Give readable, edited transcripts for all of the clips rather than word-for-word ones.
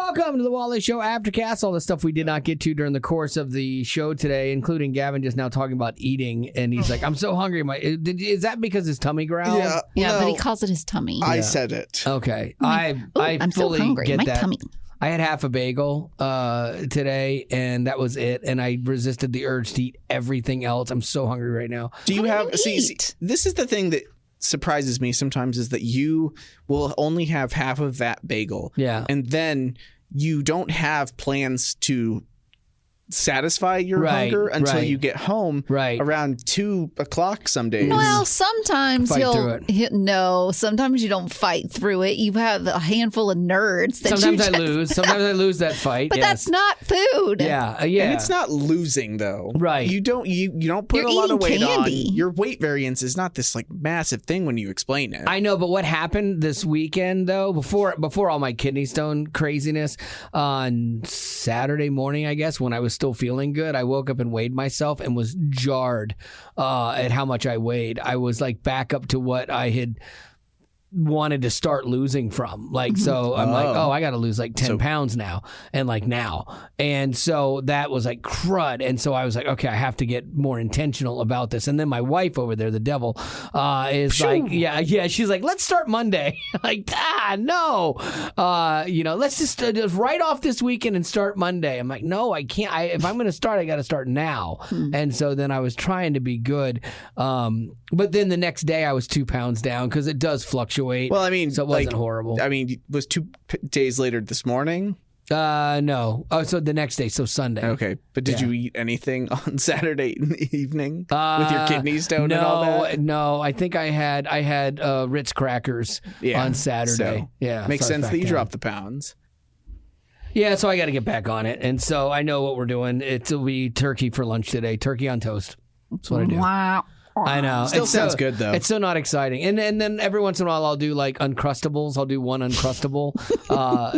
Welcome to the Wally Show Aftercast. All the stuff we did not get to during the course of the show today, including Gavin just now talking about eating, and he's like, "I'm so hungry." Is that because his tummy growled? Yeah, but he calls it his tummy. I said it. Okay, I'm fully so hungry. get My that. tummy. I had half a bagel today, and that was it. And I resisted the urge to eat everything else. I'm so hungry right now. Do you see, this is the thing that surprises me sometimes is that you will only have half of that bagel. Yeah. And then you don't have plans to satisfy your hunger until you get home around 2 o'clock some days. Well, sometimes he'll sometimes you don't fight through it. You have a handful of nerds that Sometimes I lose. Sometimes I lose that fight. But that's not food. Yeah. And it's not losing though. Right. You don't put You're a lot of weight candy. on. Your weight variance is not this like massive thing when you explain it. I know, but what happened this weekend though, before all my kidney stone craziness, on Saturday morning, I guess, when I was still feeling good, I woke up and weighed myself and was jarred at how much I weighed. I was like back up to what I had wanted to start losing from. Like, so I'm like, I got to lose like 10 pounds now. And like now. And so that was like crud. And so I was like, okay, I have to get more intentional about this. And then my wife over there, the devil, is like, yeah. She's like, let's start Monday. Like, no. Let's just write off this weekend and start Monday. I'm like, no, I can't. If I'm going to start, I got to start now. And so then I was trying to be good. But then the next day I was 2 pounds down because it does fluctuate. Well, I mean, so it wasn't horrible. I mean, was 2 days later this morning? No. Oh, so the next day, so Sunday. Okay, but did you eat anything on Saturday in the evening with your kidney stone and all that? No, I think I had Ritz crackers on Saturday. So makes sense that you dropped the pounds. Yeah, so I got to get back on it, and so I know what we're doing. It'll be turkey for lunch today. Turkey on toast. That's what I do. Wow. I know. Still sounds good, though. It's so not exciting. And then every once in a while, I'll do like Uncrustables. I'll do one Uncrustable.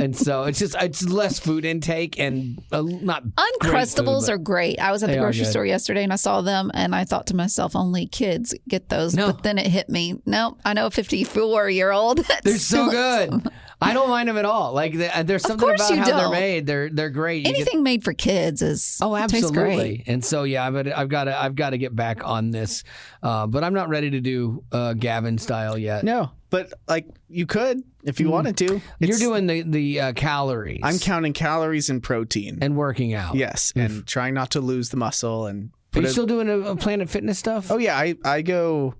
And so it's less food intake and not Uncrustables great are great. I was at the grocery store yesterday and I saw them and I thought to myself, only kids get those. No. But then it hit me. No, I know a 54-year-old. They're so good. I don't mind them at all. Like there's something about how they're made. They're great. Anything made for kids is absolutely. tastes great. And so I've got to get back on this, but I'm not ready to do Gavin style yet. No, but like you could if you wanted to. You're doing the calories. I'm counting calories and protein and working out. Yes, and trying not to lose the muscle. And are you still doing a Planet Fitness stuff? Oh yeah, I go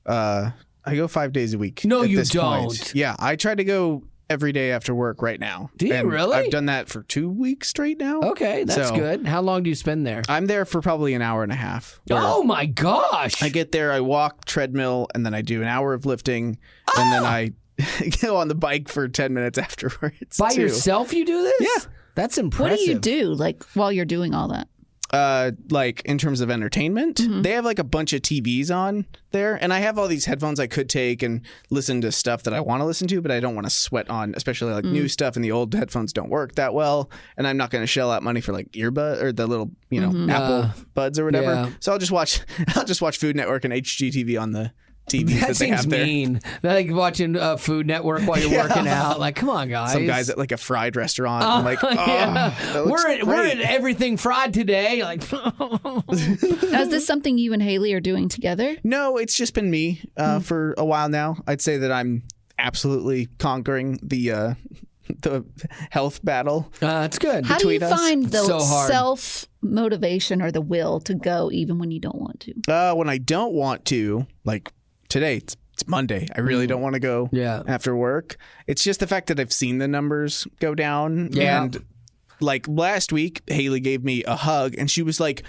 5 days a week. No, at you this don't. Point. Yeah, I try to go every day after work right now. Do you really? I've done that for 2 weeks straight now. Okay, that's good. How long do you spend there? I'm there for probably an hour and a half. Oh my gosh! I get there, I walk treadmill, and then I do an hour of lifting, and then I go on the bike for 10 minutes afterwards. By yourself you do this? Yeah. That's impressive. What do you do like while you're doing all that? Like in terms of entertainment, they have like a bunch of TVs on there, and I have all these headphones I could take and listen to stuff that I want to listen to, but I don't want to sweat on, especially like new stuff, and the old headphones don't work that well, and I'm not going to shell out money for like earbud or the little Apple buds or whatever. Yeah. So I'll just watch Food Network and HGTV on the TVs that they have there. Mean. They're like watching Food Network while you're working out. Like, come on, guys. Some guys at like a fried restaurant. I'm like, we're at everything fried today. Like, Now, is this something you and Haley are doing together? No, it's just been me for a while now. I'd say that I'm absolutely conquering the health battle. It's good. How do you between us. find the So hard. self-motivation or the will to go even when you don't want to? When I don't want to, like today, it's Monday. I really don't want to go after work. It's just the fact that I've seen the numbers go down. Yeah. And like last week, Haley gave me a hug and she was like,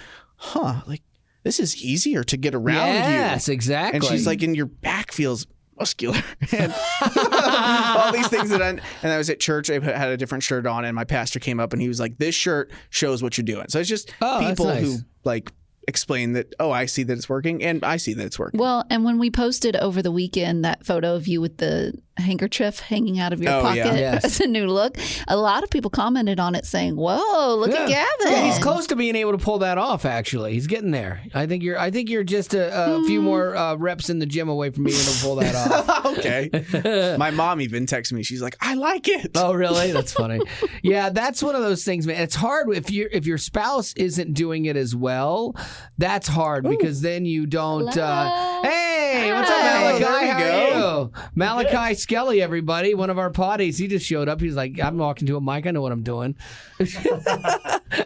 like this is easier to get around you. Yes, exactly. And she's like, and your back feels muscular and all these things and I was at church. I had a different shirt on and my pastor came up and he was like, this shirt shows what you're doing. So it's just people that's nice. who like explain that, oh, I see that it's working, and I see that it's working. Well, and when we posted over the weekend that photo of you with the handkerchief hanging out of your pocket Yes. as a new look, a lot of people commented on it saying, "Whoa, look at Gavin." Yeah, he's close to being able to pull that off. Actually, he's getting there. I think you're just a few more reps in the gym away from being able to pull that off. Okay. My mom even texted me. She's like, I like it. Oh, really? That's funny. Yeah, that's one of those things, man. It's hard if your spouse isn't doing it as well. That's hard because then you don't. Hey, what's up, Malachi? there we How go. are you? Malachi Skelly, everybody, one of our potties. He just showed up. He's like, I'm walking to a mic. I know what I'm doing.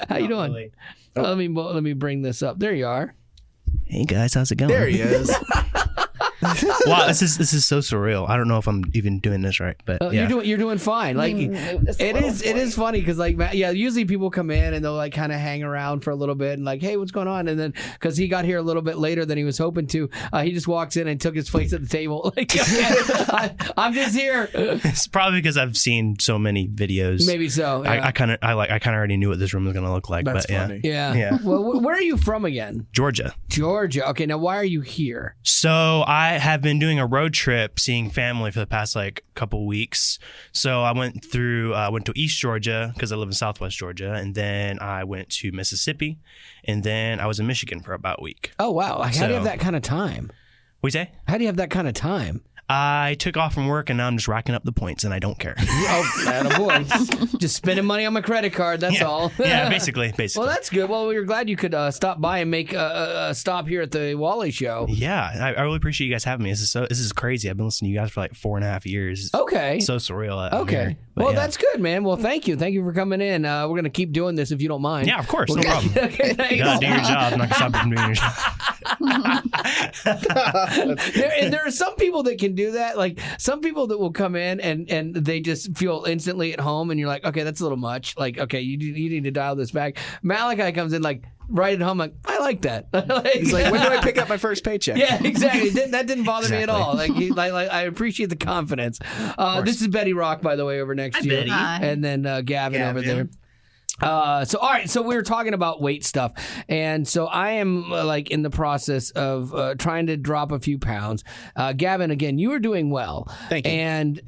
How you doing? Really. Let me bring this up. There you are. Hey guys, how's it going? There he is. Wow, this is so surreal. I don't know if I'm even doing this right, but yeah. You're doing fine. Like it is funny because usually people come in and they'll like kind of hang around for a little bit and like, hey, what's going on? And then because he got here a little bit later than he was hoping to, he just walks in and took his place at the table. Like, okay, I'm just here. It's probably because I've seen so many videos. Maybe so. Yeah. I kind of already knew what this room was gonna look like. That's but funny. Yeah. Yeah. Well, where are you from again? Georgia. Georgia. Okay. Now, why are you here? So I have been doing a road trip, seeing family for the past like couple weeks. So I went to East Georgia because I live in Southwest Georgia, and then I went to Mississippi, and then I was in Michigan for about a week. Oh wow! How do you have that kind of time? What'd you say? How do you have that kind of time? I took off from work and now I'm just racking up the points and I don't care. Oh, attaboy. Just spending money on my credit card. That's all. Yeah, basically. Well, that's good. Well, we're glad you could stop by and make a stop here at the Wally Show. Yeah, I really appreciate you guys having me. This is crazy. I've been listening to you guys for like 4.5 years. Okay. It's so surreal. Okay. Well, that's good, man. Well, thank you. Thank you for coming in. We're going to keep doing this if you don't mind. Yeah, of course. No problem. Okay, thanks. You gotta do your job. I'm not going to stop you from doing your job. And there are some people that can do that. Like some people that will come in and they just feel instantly at home, and you're like, okay, that's a little much. Like, okay, you need to dial this back. Malachi comes in like right at home, like, I like that. He's like, when do I pick up my first paycheck? Yeah, exactly. That didn't bother me at all. Like I appreciate the confidence. This is Betty Rock, by the way, over next to you. Betty. Hi. And then Gavin over there. So all right, so we were talking about weight stuff, and so I am like in the process of trying to drop a few pounds. Gavin, again, you are doing well. Thank you. And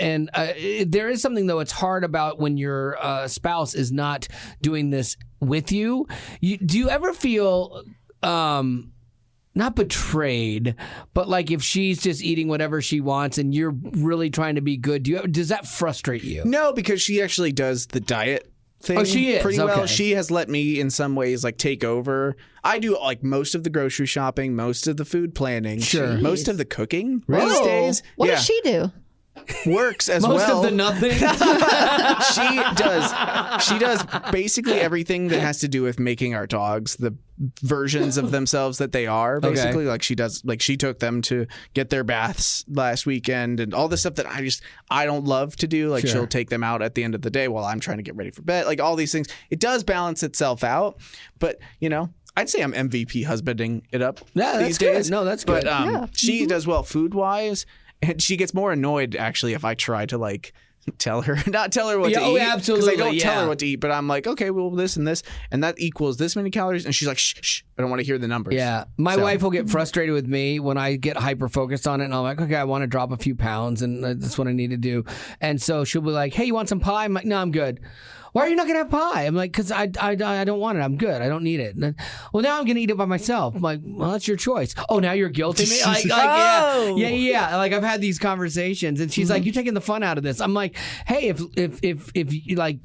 there is something though it's hard about when your spouse is not doing this with you. Do you ever feel not betrayed, but like if she's just eating whatever she wants and you're really trying to be good? Does that frustrate you? No, because she actually does the diet thing. Oh, she is? pretty well. Okay. She has let me in some ways like take over. I do like most of the grocery shopping, most of the food planning, Sure. most of the cooking Really? these days. What yeah, does she do? works as Most well. of the nothing. She does basically everything that has to do with making our dogs the versions of themselves that they are. Basically, like she does. Like she took them to get their baths last weekend, and all the stuff that I don't love to do. Like Sure. she'll take them out at the end of the day while I'm trying to get ready for bed. Like all these things, it does balance itself out. But I'd say I'm MVP husbanding it up Yeah, that's these good. days. No, that's good. But she does well food wise, and she gets more annoyed actually if I try to like not tell her what Yeah, to oh, eat. absolutely, Because I don't tell yeah. her what to eat, but I'm like, okay, well, this and this, and that equals this many calories. And she's like, shh, I don't want to hear the numbers. Yeah. My wife will get frustrated with me when I get hyper focused on it. And I'm like, okay, I want to drop a few pounds and that's what I need to do. And so she'll be like, hey, you want some pie? I'm like, no, I'm good. Why are you not going to have pie? I'm like, because I don't want it. I'm good. I don't need it. And then, well, now I'm going to eat it by myself. I'm like, well, that's your choice. Oh, now you're guilting me? Yeah. Like I've had these conversations and she's like, you're taking the fun out of this. I'm like, hey, if you like,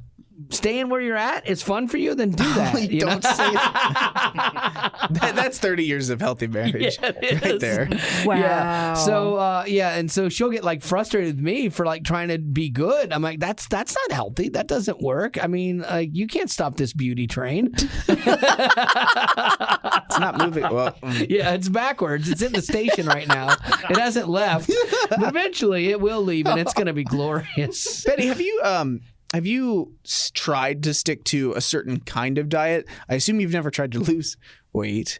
staying where you're at is fun for you, then do that. You Don't know? say that. That's 30 years of healthy marriage right there. Wow. Yeah. So and so she'll get like frustrated with me for like trying to be good. I'm like, that's not healthy. That doesn't work. I mean, you can't stop this beauty train. It's not moving. Well, Yeah, it's backwards. It's in the station right now. It hasn't left, but eventually it will leave, and it's going to be glorious. Betty, have you tried to stick to a certain kind of diet? I assume you've never tried to lose weight.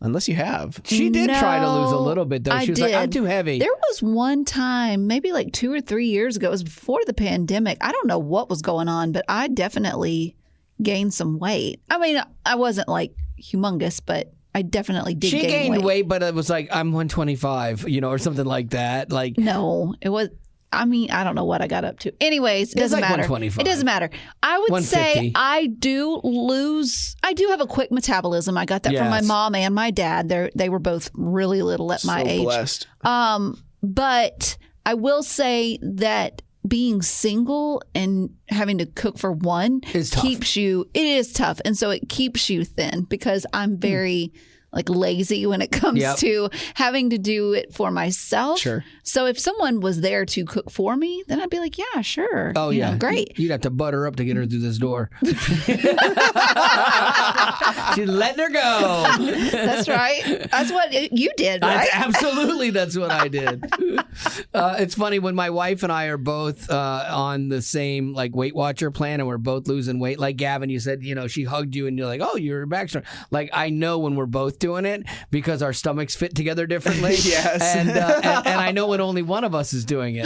Unless you have. She did try to lose a No, little bit, though. I She was like, I'm did. too heavy. There was one time, maybe like 2 or 3 years ago, it was before the pandemic. I don't know what was going on, but I definitely gained some weight. I mean, I wasn't like humongous, but I definitely did She gain gained weight, but it was like, I'm 125, or something like that. Like, No, it was. I mean, I don't know what I got up to. Anyways, it doesn't like matter. 125. It doesn't matter. I would say 150. I do have a quick metabolism. I got that from my Yes. mom and my dad. They were both really little at my So age. blessed. But I will say that being single and having to cook for one Is tough. it is tough. And so it keeps you thin because I'm very like lazy when it comes Yep. to having to do it for myself. Sure. So if someone was there to cook for me, then I'd be like, yeah, sure. oh, You yeah. know, great. You'd have to butter up to get her through this door. She's letting her go. That's right. That's what you did, right? Absolutely, that's what I did. It's funny when my wife and I are both on the same like Weight Watcher plan, and we're both losing weight. Like Gavin, you said, she hugged you, and you're like, "Oh, you're back strong." Like I know when we're both doing it because our stomachs fit together differently. Yes. and I know when only one of us is doing it.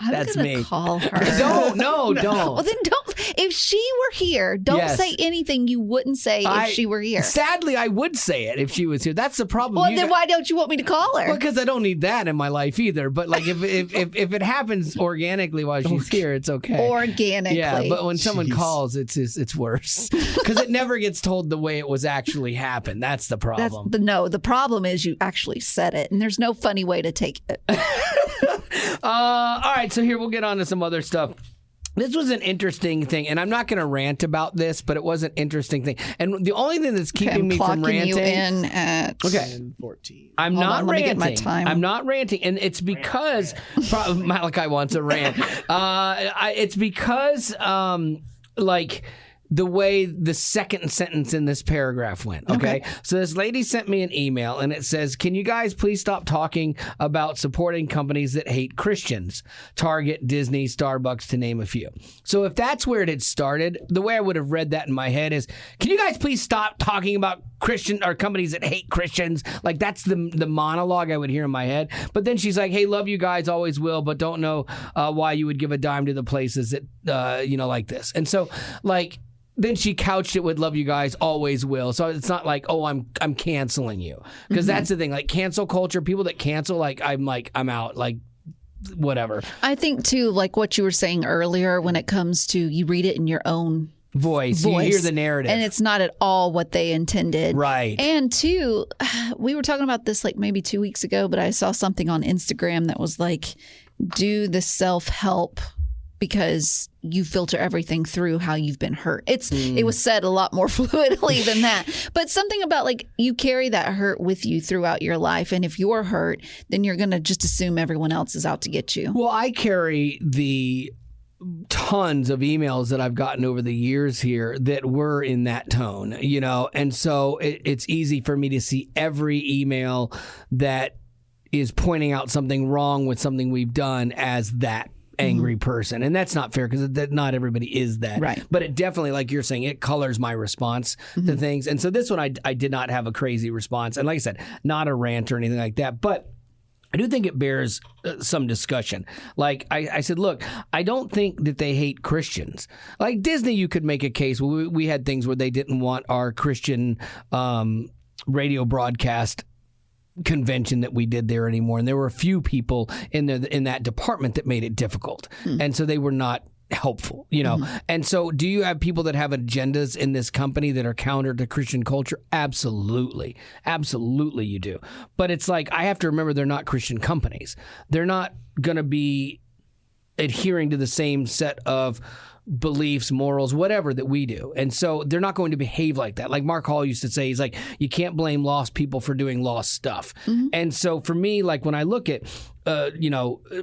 I'm That's gonna me. call her. Don't. Well, then don't. If she were here, don't Yes. say anything you wouldn't say if she were here. Sadly, I would say it if she was here. That's the problem. Well, You then got- why don't you want me to call her? Well, because I don't need that in my life either. But like if it happens organically while she's here, it's okay. Organically. Yeah, but when someone Jeez. calls, it's worse because it never gets told the way it was actually happened. That's the problem. The problem is you actually said it, and there's no funny way to take it. All right, so here we'll get on to some other stuff. This was an interesting thing, and I'm not going to rant about this, but it was an interesting thing. And the only thing that's keeping I'm me from clocking ranting. you in at Okay. 14. I'm Hold not on, let me ranting. get my time. I'm not ranting, and it's because Malachi wants a rant. It's because like the way the second sentence in this paragraph went. Okay? So this lady sent me an email, and it says, "Can you guys please stop talking about supporting companies that hate Christians? Target, Disney, Starbucks, to name a few." So if that's where it had started, the way I would have read that in my head is, "Can you guys please stop talking about Christian or companies that hate Christians?" Like that's the monologue I would hear in my head. But then she's like, "Hey, love you guys, always will, but don't know why you would give a dime to the places that like this." And so like. Then she couched it with "love you guys, always will." So it's not like, "Oh, I'm canceling you," because that's the thing. Like cancel culture, people that cancel, I'm out. Like whatever I think too, like what you were saying earlier, when it comes to you read it in your own voice. You hear the narrative, and it's not at all what they intended. right. And two, we were talking about this like maybe 2 weeks ago, but I saw something on Instagram that was like, do the self-help because you filter everything through how you've been hurt. It was said a lot more fluidly than that. But something about like you carry that hurt with you throughout your life. And if you're hurt, then you're going to just assume everyone else is out to get you. Well, I carry the tons of emails that I've gotten over the years here that were in that tone, and so it's easy for me to see every email that is pointing out something wrong with something we've done as that angry person. And that's not fair because not everybody is that. Right. But it definitely, like you're saying, it colors my response to things. And so this one, I did not have a crazy response. And like I said, not a rant or anything like that. But I do think it bears some discussion. Like I said, look, I don't think that they hate Christians. Like Disney, you could make a case. We had things where they didn't want our Christian radio broadcast convention that we did there anymore, and there were a few people in that department that made it difficult, and so they were not helpful, And so, do you have people that have agendas in this company that are counter to Christian culture? Absolutely, you do. But it's like I have to remember they're not Christian companies. They're not going to be adhering to the same set of beliefs, morals, whatever that we do. And so they're not going to behave like that. Like Mark Hall used to say, he's like, you can't blame lost people for doing lost stuff. And so for me, like when I look at,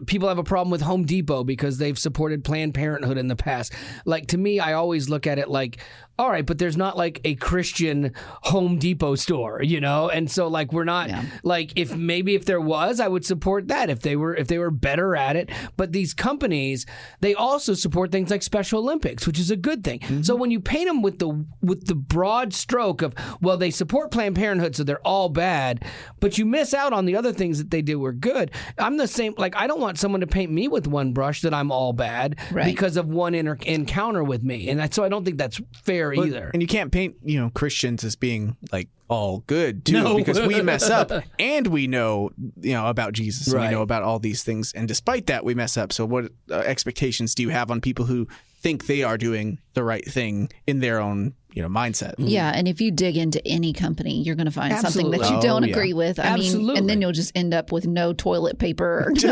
people have a problem with Home Depot because they've supported Planned Parenthood in the past. Like to me, I always look at it like, all right, but there's not like a Christian Home Depot store, And so like we're not like if there was, I would support that if they were better at it. But these companies, they also support things like Special Olympics, which is a good thing. So when you paint them with the broad stroke of, well, they support Planned Parenthood, so they're all bad, but you miss out on the other things that they did were good. I'm I'm the same. Like, I don't want someone to paint me with one brush that I'm all bad because of one encounter with me. And so I don't think that's fair either. And you can't paint, Christians as being like all good too, because we mess up and we know, about Jesus. And we know about all these things. And despite that, we mess up. So what expectations do you have on people who think they are doing the right thing in their own mindset? Yeah, and if you dig into any company, you're going to find something that you don't agree with. I mean, and then you'll just end up with no toilet paper. Because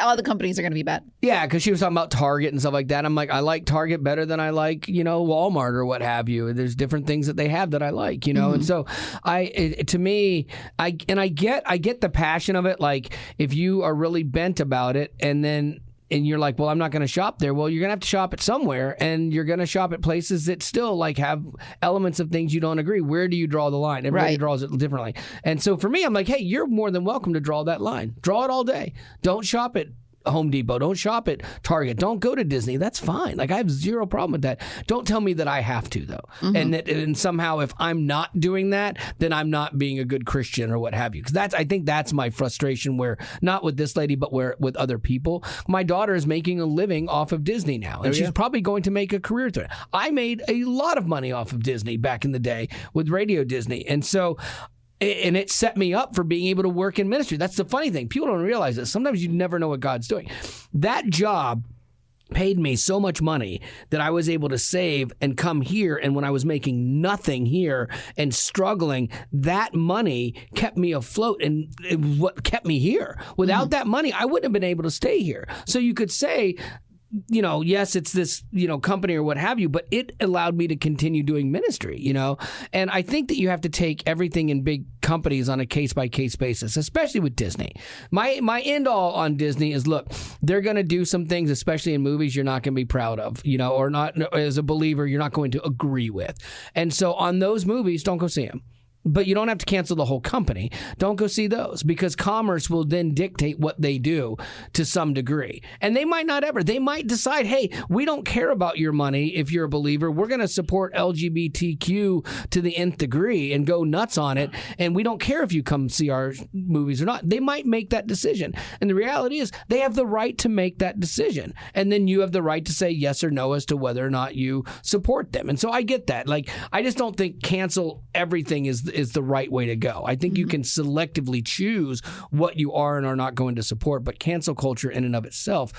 all the companies are going to be bad. Yeah, because she was talking about Target and stuff like that. I'm like, I like Target better than I like, Walmart or what have you. There's different things that they have that I like, and so I get the passion of it. Like, if you are really bent about it, and you're like, well, I'm not going to shop there. Well, you're going to have to shop it somewhere, and you're going to shop at places that still have elements of things you don't agree. Where do you draw the line? Everybody draws it differently. And so for me, I'm like, hey, you're more than welcome to draw that line. Draw it all day. Don't shop at Home Depot. Don't shop at Target. Don't go to Disney. That's fine. Like, I have zero problem with that. Don't tell me that I have to, though. And somehow if I'm not doing that, then I'm not being a good Christian or what have you. Because I think that's my frustration, where not with this lady, but with other people. My daughter is making a living off of Disney now, and she's probably going to make a career through it. I made a lot of money off of Disney back in the day with Radio Disney. And so and it set me up for being able to work in ministry. That's the funny thing. People don't realize this. Sometimes you never know what God's doing. That job paid me so much money that I was able to save and come here. And when I was making nothing here and struggling, that money kept me afloat, and it was what kept me here. Without that money, I wouldn't have been able to stay here. So you could say, yes, it's this, company or what have you, but it allowed me to continue doing ministry, And I think that you have to take everything in big companies on a case-by-case basis, especially with Disney. My end all on Disney is, look, they're going to do some things, especially in movies, you're not going to be proud of, or not as a believer, you're not going to agree with. And so on those movies, don't go see them. But you don't have to cancel the whole company. Don't go see those, because commerce will then dictate what they do to some degree. And they might not ever. They might decide, hey, we don't care about your money if you're a believer. We're going to support LGBTQ to the nth degree and go nuts on it. And we don't care if you come see our movies or not. They might make that decision. And the reality is they have the right to make that decision. And then you have the right to say yes or no as to whether or not you support them. And so I get that. Like, I just don't think cancel everything is the right way to go. I think you can selectively choose what you are and are not going to support, but cancel culture in and of itself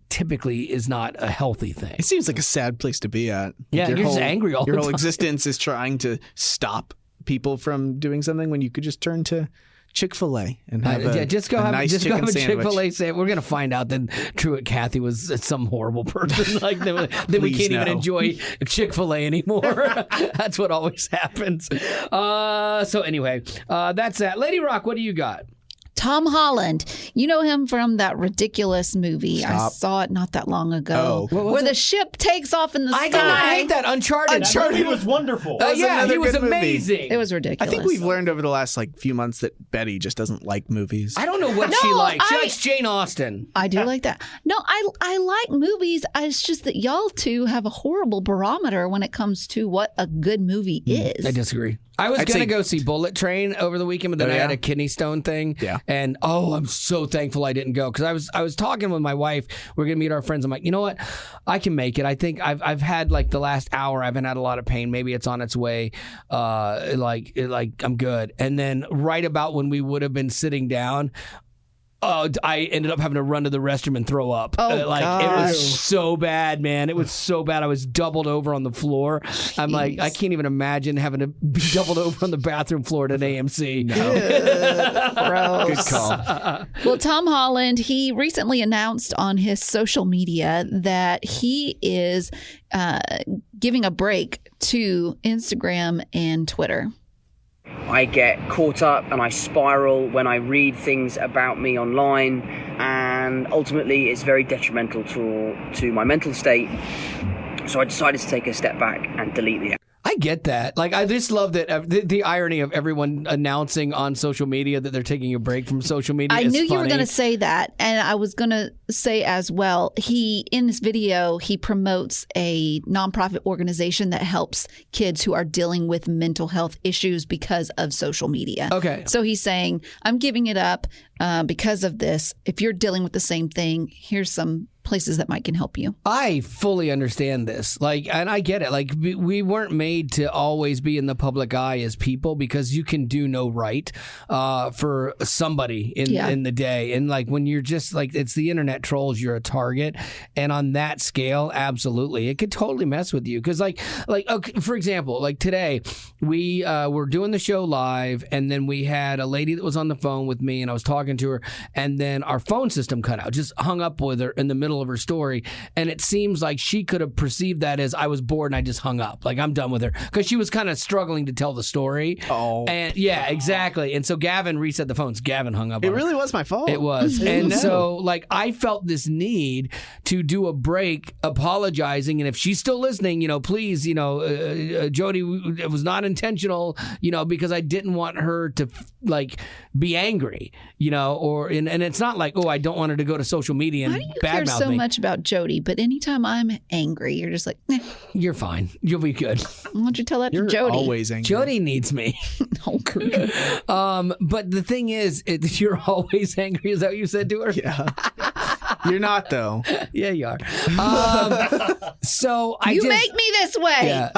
typically is not a healthy thing. It seems like a sad place to be at. Yeah, you're just angry all the time. Your whole existence is trying to stop people from doing something when you could just turn to Chick-fil-A and have a nice chicken sandwich. Chick-fil-A sandwich. We're going to find out that Truett Cathy was some horrible person. Like, then we can't even enjoy Chick-fil-A anymore. That's what always happens. So anyway, that's that. Lady Rock, what do you got? Tom Holland. You know him from that ridiculous movie. Stop. I saw it not that long ago. Where the ship takes off in the sky. I did not hate that. Uncharted. He was wonderful. He was amazing. It was ridiculous. I think we've learned over the last few months that Betty just doesn't like movies. I don't know what she likes. She likes Jane Austen. I do like that. No, I like movies. It's just that y'all two have a horrible barometer when it comes to what a good movie is. I disagree. I was going to go see Bullet Train over the weekend, but then I had a kidney stone thing. Yeah. And, I'm so thankful I didn't go, because I was talking with my wife. We're going to meet our friends. I'm like, you know what? I can make it. I think I've had, the last hour, I haven't had a lot of pain. Maybe it's on its way. I'm good. And then right about when we would have been sitting down, I ended up having to run to the restroom and throw up. God. It was so bad, man. It was so bad. I was doubled over on the floor. Jeez. I'm like, I can't even imagine having to be doubled over on the bathroom floor at an AMC. No. Gross. Good call. Well, Tom Holland, he recently announced on his social media that he is giving a break to Instagram and Twitter. I get caught up and I spiral when I read things about me online, and ultimately it's very detrimental to my mental state. So I decided to take a step back and delete the app. I get that. I just love that the irony of everyone announcing on social media that they're taking a break from social media. I knew you funny. were going to say that, and I was going to say as well, in this video, he promotes a nonprofit organization that helps kids who are dealing with mental health issues because of social media. Okay. So he's saying, I'm giving it up. because of this. If you're dealing with the same thing, here's some places that can help you. I fully understand this. And I get it. We weren't made to always be in the public eye as people, because you can do no right for somebody in the day. And when you're just it's the internet trolls, you're a target. And on that scale, absolutely, it could totally mess with you. Because okay, for example, today we were doing the show live, and then we had a lady that was on the phone with me, and I was talking to her, and then our phone system cut out, just hung up with her in the middle of her story, and it seems like she could have perceived that as I was bored and I just hung up, I'm done with her, because she was kind of struggling to tell the story. And yeah, exactly. And so Gavin reset the phones. Gavin hung up. It really was my fault. It was. And so I felt this need to do a break apologizing, and if she's still listening, please, Jody, it was not intentional, because I didn't want her to be angry, and it's not I don't want her to go to social media and Why do you care badmouth so me. much about Jody, but anytime I'm angry, you're just nah. You're fine. You'll be good. Why don't you tell that You're to Jody? always angry. Jody needs me. But the thing is, you're always angry. Is that what you said to her? Yeah. You're not, though. Yeah, you are. So You make me this way. Yeah.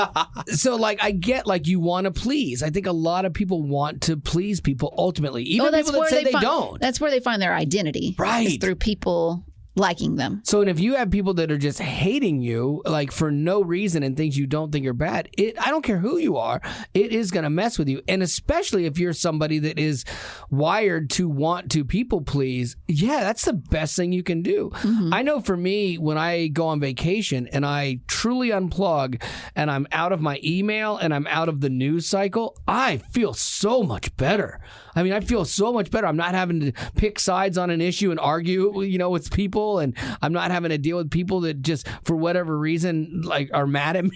So I get you want to please. I think a lot of people want to please people ultimately, even people that say they don't. That's where they find their identity. Right. Is through people liking them. So, and if you have people that are just hating you, for no reason, and things you don't think are bad, I don't care who you are, it is going to mess with you. And especially if you're somebody that is wired to want to people please, yeah, that's the best thing you can do. Mm-hmm. I know for me, when I go on vacation and I truly unplug and I'm out of my email and I'm out of the news cycle, I feel so much better. I feel so much better. I'm not having to pick sides on an issue and argue, with people, and I'm not having to deal with people that just, for whatever reason, are mad at me,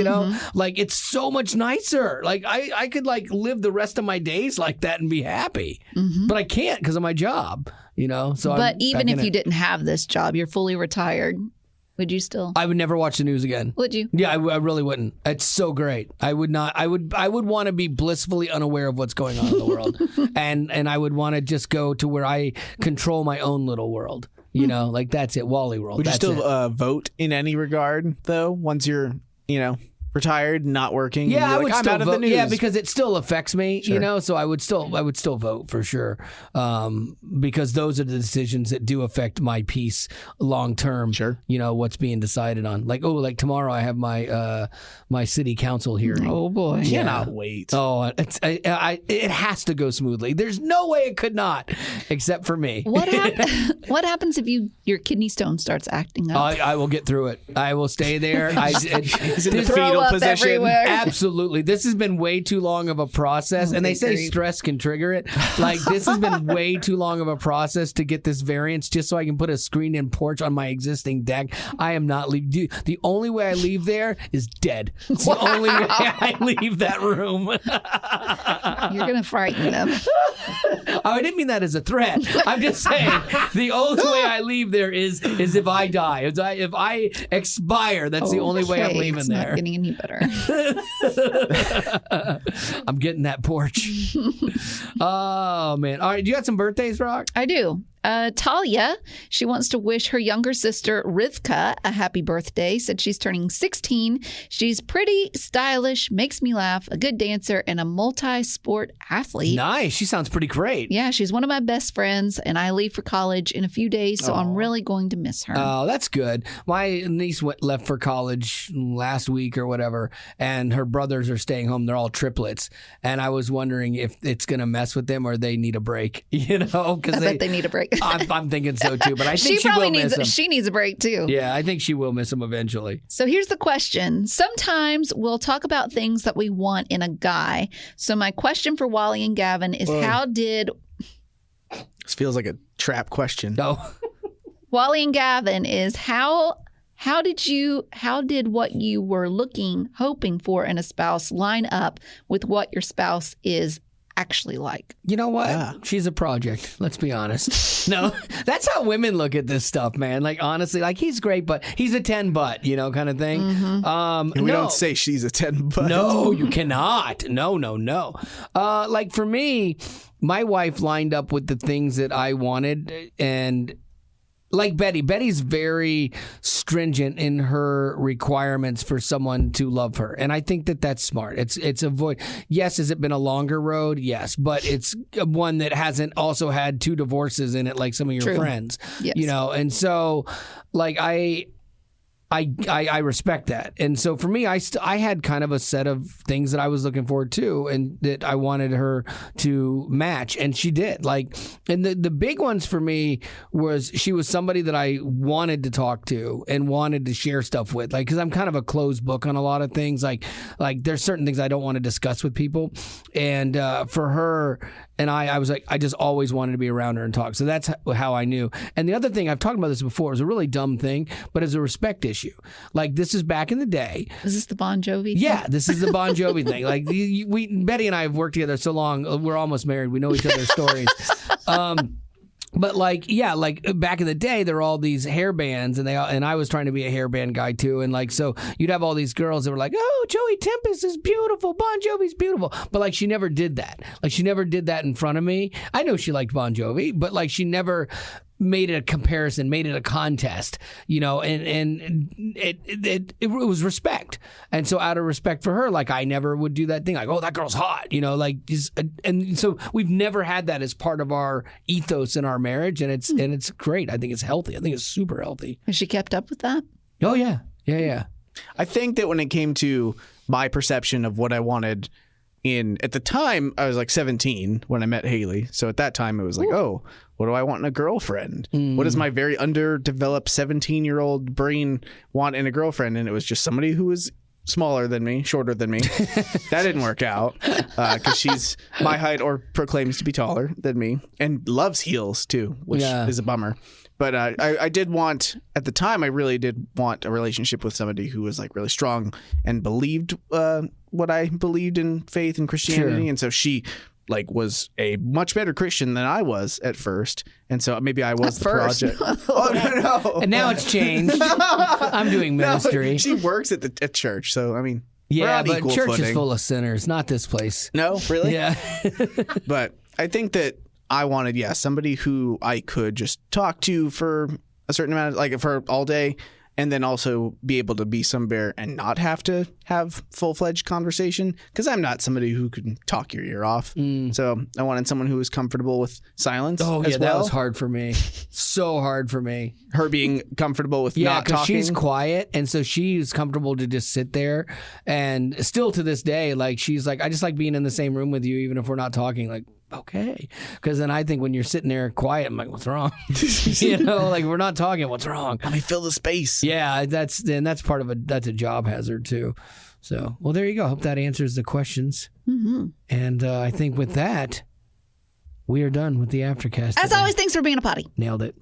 Mm-hmm. It's so much nicer. I could live the rest of my days like that and be happy, mm-hmm. but I can't because of my job, So. But even if you didn't have this job, you're fully retired. Would you still? I would never watch the news again. Would you? Yeah, I really wouldn't. It's so great. I would not. I would want to be blissfully unaware of what's going on in the world, and I would want to just go to where I control my own little world. That's it. Wally World. Would you still vote in any regard, though? Once you're, retired, not working. Yeah, I would I'm still out of vote. the news. Yeah, because it still affects me, Sure. So I would still vote for sure, because those are the decisions that do affect my peace long term. Sure. What's being decided on. Tomorrow I have my my city council hearing. Oh boy, cannot wait. Oh, it has to go smoothly. There's no way it could not, except for me. What happens if your kidney stone starts acting up? I will get through it. I will stay there. He's in the Throw fetal up position. everywhere. Absolutely. This has been way too long of a process. And they say stress can trigger it. This has been way too long of a process to get this variance just so I can put a screened-in porch on my existing deck. I am not leaving. The only way I leave there is dead. It's the only way I leave that room. You're going to frighten them. I didn't mean that as a threat. I'm just saying the only way I leave there is if I die. If I expire, that's the only way I'm leaving it's there. Not getting any better. I'm getting that porch. Oh man! All right, do you got some birthdays, Rock? I do. Talia, she wants to wish her younger sister Rivka a happy birthday. Said she's turning 16. She's pretty, stylish, makes me laugh, a good dancer, and a multi-sport athlete. Nice. She sounds pretty great. Yeah, she's one of my best friends, and I leave for college in a few days, so I'm really going to miss her. Oh, that's good. My niece left for college last week or whatever, and her brothers are staying home. They're all triplets, and I was wondering if it's going to mess with them or they need a break. Because I bet they need a break. I'm thinking so too, but I think she probably will miss him. She needs a break too. Yeah, I think she will miss him eventually. So here's the question. Sometimes we'll talk about things that we want in a guy. So my question for Wally and Gavin is how did... This feels like a trap question. Oh. Wally and Gavin is how did what you were hoping for in a spouse line up with what your spouse is actually like. You know what? Yeah. She's a project. Let's be honest. No, that's how women look at this stuff, man. Like, honestly, like, he's great, but he's a 10 butt, you know, kind of thing. And we don't say she's a 10 butt. No, you cannot. No. Like, for me, my wife lined up with the things that I wanted, and like Betty's very stringent in her requirements for someone to love her, and I think that that's smart. It's avoid. Yes, has it been a longer road? Yes, but it's one that hasn't also had 2 divorces in it, like some of your friends. Yes. You know, and so like I respect that. And so for me, I had kind of a set of things that I was looking forward to and that I wanted her to match. And she did. Like, and the big ones for me was she was somebody that I wanted to talk to and wanted to share stuff with. Like, because I'm kind of a closed book on a lot of things. Like there's certain things I don't want to discuss with people. And for her and I was like, I just always wanted to be around her and talk. So that's how I knew. And the other thing, I've talked about this before, it was a really dumb thing, but it's a respect issue. Like, this is back in the day. Is this the Bon Jovi thing? Yeah, this is the Bon Jovi thing. Like, Betty and I have worked together so long. We're almost married. We know each other's stories. But like, yeah, like back in the day, there were all these hair bands, and I was trying to be a hair band guy too. And like, so you'd have all these girls that were like, "Oh, Joey Tempest is beautiful. Bon Jovi's beautiful." But like, she never did that. Like, she never did that in front of me. I know she liked Bon Jovi, but like, she never made it a comparison, made it a contest, you know, and it was respect. And so out of respect for her, like, I never would do that thing like, oh, that girl's hot, you know, like, and so we've never had that as part of our ethos in our marriage, and it's great. I think it's healthy. I think it's super healthy. Has she kept up with that? Oh yeah. I think that when it came to my perception of what I wanted at the time, I was like 17 when I met Haley. So at that time, it was like, oh, what do I want in a girlfriend? What does my very underdeveloped 17-year-old brain want in a girlfriend? And it was just somebody who was smaller than me, shorter than me. That didn't work out because she's my height or proclaims to be taller than me and loves heels too, which is a bummer. But I did want, at the time, I really did want a relationship with somebody who was like really strong and believed what I believed in faith and Christianity. Sure. And so she like was a much better Christian than I was at first. And so maybe I was the project. Oh, no. And now it's changed. I'm doing ministry. No, she works at church. So, I mean, yeah, we're on but church footing. is full of sinners, not this place. No, really? Yeah. But I think that I wanted, somebody who I could just talk to for a certain amount of, like, for all day, and then also be able to be somewhere and not have to have full-fledged conversation, because I'm not somebody who can talk your ear off. So I wanted someone who was comfortable with silence. Oh, yeah, that was hard for me. So hard for me. Her being comfortable with not talking. Yeah, because she's quiet, and so she's comfortable to just sit there. And still to this day, like, she's like, I just like being in the same room with you, even if we're not talking. Like, okay. Because then I think when you're sitting there quiet, I'm like, what's wrong? You know, like, we're not talking. What's wrong? Let me fill the space. Yeah, that's part of that's a job hazard too. So, well, there you go. Hope that answers the questions. Mm-hmm. And I think with that, we are done with the Aftercast. As always, thanks for being a potty. Nailed it.